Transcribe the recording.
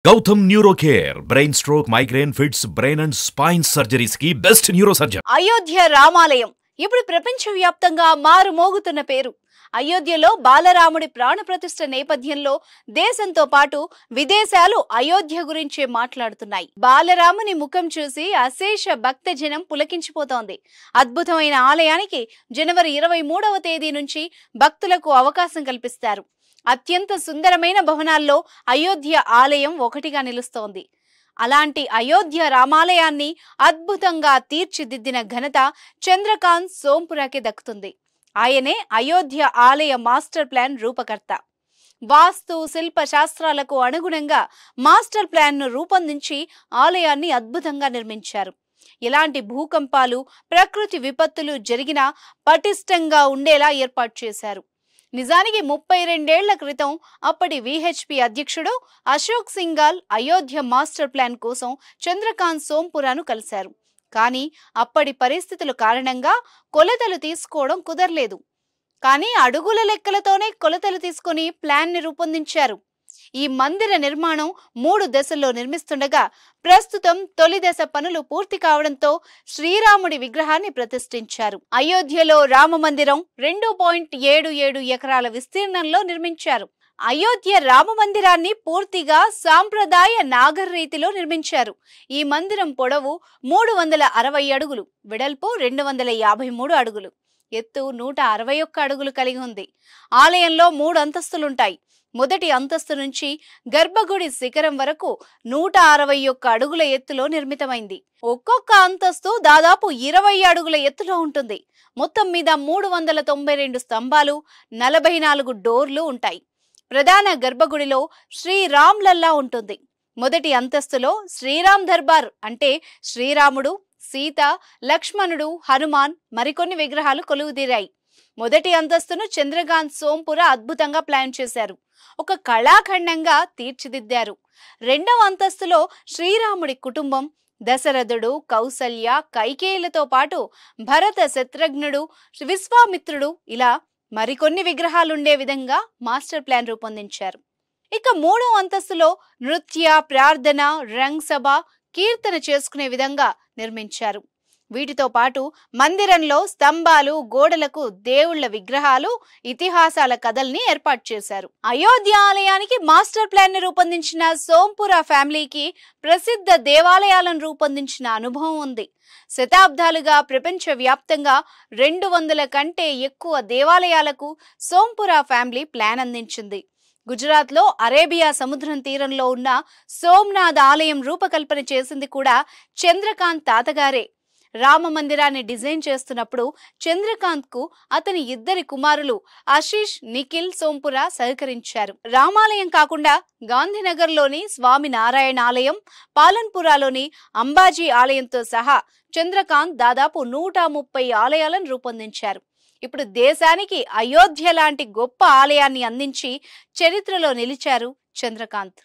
Gautam Neurocare, brain stroke, migraine, fits, brain and spine surgeries की best neurosurgeon. Ayodhya రామాలయం ఇప్పుడు ప్రపంచవ్యాప్తంగా మారుమోగుతున్న పేరు. అయోధ్యలో బాలరాముడి ప్రాణప్రతిష్ఠ నేపథ్యంలో దేశంతో పాటు విదేశాలు అయోధ్య గురించే మాట్లాడుతున్నాయి. బాలరాముని ముఖం చూసి అశేష భక్తజనం పులకించిపోతోంది. అద్భుతమైన ఆలయానికి జనవరి 23వ తేదీ నుంచి భక్తులకు అవకాశం కల్పిస్తారు. అత్యంత సుందరమైన భవనాల్లో అయోధ్య ఆలయం ఒకటిగా నిలుస్తోంది. అలాంటి అయోధ్య రామాలయాన్ని అద్భుతంగా తీర్చిదిద్దిన ఘనత చంద్రకాంత్ సోంపురాకి దక్కుతుంది. ఆయనే అయోధ్య ఆలయ మాస్టర్ ప్లాన్ రూపకర్త. వాస్తు శిల్ప శాస్త్రాలకు అనుగుణంగా మాస్టర్ ప్లాన్ ను రూపొందించి ఆలయాన్ని అద్భుతంగా నిర్మించారు. ఎలాంటి భూకంపాలు, ప్రకృతి విపత్తులు జరిగినా పటిష్టంగా ఉండేలా ఏర్పాటు చేశారు. నిజానికి 32 ఏళ్ల క్రితం అప్పటి విహెచ్పి అధ్యక్షుడు అశోక్ సింఘాల్ అయోధ్య మాస్టర్ ప్లాన్ కోసం చంద్రకాంత్ సోంపురాను కలిశారు. కానీ అప్పటి పరిస్థితుల కారణంగా కొలతలు తీసుకోవడం కుదరలేదు. కానీ అడుగుల లెక్కలతోనే కొలతలు తీసుకుని ప్లాన్ ని రూపొందించారు. ఈ మందిర నిర్మాణం 3 దశల్లో నిర్మిస్తుండగా ప్రస్తుతం తొలి దశ పనులు పూర్తి కావడంతో శ్రీరాముడి విగ్రహాన్ని ప్రతిష్ఠించారు. అయోధ్యలో రామ మందిరం 2.77 ఎకరాల విస్తీర్ణంలో నిర్మించారు. అయోధ్య రామ మందిరాన్ని పూర్తిగా సాంప్రదాయ నాగర్ రీతిలో నిర్మించారు. ఈ మందిరం పొడవు 360 అడుగులు, వెడల్పు 253 అడుగులు, ఎత్తు 161 అడుగులు కలిగి ఉంది. ఆలయంలో 3 అంతస్తులుంటాయి. మొదటి అంతస్తు నుంచి గర్భగుడి శిఖరం వరకు 161 అడుగుల ఎత్తులో నిర్మితమైంది. ఒక్కొక్క అంతస్తు దాదాపు 20 అడుగుల ఎత్తులో ఉంటుంది. మొత్తం మీద 392 స్తంభాలు, 44 డోర్లు ఉంటాయి. ప్రధాన గర్భగుడిలో శ్రీరామ్ లల్లా ఉంటుంది. మొదటి అంతస్తులో శ్రీరామ్ దర్బార్ అంటే శ్రీరాముడు, సీత, లక్ష్మణుడు, హనుమాన్ మరికొన్ని విగ్రహాలు కొలువుదీరాయి. మొదటి అంతస్తును చంద్రకాంత్ సోంపుర అద్భుతంగా ప్లాన్ చేశారు. ఒక కళాఖండంగా తీర్చిదిద్దారు. రెండవ అంతస్తులో శ్రీరాముడి కుటుంబం, దశరథుడు, కౌసల్య, కైకేయులతో పాటు భరత, శత్రుఘ్నుడు, విశ్వామిత్రుడు ఇలా మరికొన్ని విగ్రహాలుండే విధంగా మాస్టర్ ప్లాన్ రూపొందించారు. ఇక మూడవ అంతస్తులో నృత్య, ప్రార్థన, రంగ్ సభ, కీర్తన చేసుకునే విధంగా నిర్మించారు. వీటితో పాటు మందిరంలో స్తంభాలు, గోడలకు దేవుళ్ల విగ్రహాలు, ఇతిహాసాల కథల్ని ఏర్పాటు చేశారు. అయోధ్య ఆలయానికి మాస్టర్ ప్లాన్ ని రూపొందించిన సోంపుర ఫ్యామిలీకి ప్రసిద్ధ దేవాలయాలను రూపొందించిన అనుభవం ఉంది. శతాబ్దాలుగా ప్రపంచ వ్యాప్తంగా 200 కంటే ఎక్కువ దేవాలయాలకు సోంపుర ఫ్యామిలీ ప్లాన్ అందించింది. గుజరాత్ లో అరేబియా సముద్రం తీరంలో ఉన్న సోమనాథ్ ఆలయం రూపకల్పన చేసింది కూడా చంద్రకాంత్ తాతగారే. రామ మందిరాన్ని డిజైన్ చేస్తున్నప్పుడు చంద్రకాంత్ కు అతని 2 కుమారులు ఆశీష్, నిఖిల్ సోంపుర సహకరించారు. రామాలయం కాకుండా గాంధీనగర్ లోని స్వామి నారాయణ ఆలయం, పాలన్పురాలోని అంబాజీ ఆలయంతో సహా చంద్రకాంత్ దాదాపు 130 ఆలయాలను రూపొందించారు. ఇప్పుడు దేశానికి అయోధ్య లాంటి గొప్ప ఆలయాన్ని అందించి చరిత్రలో నిలిచారు చంద్రకాంత్.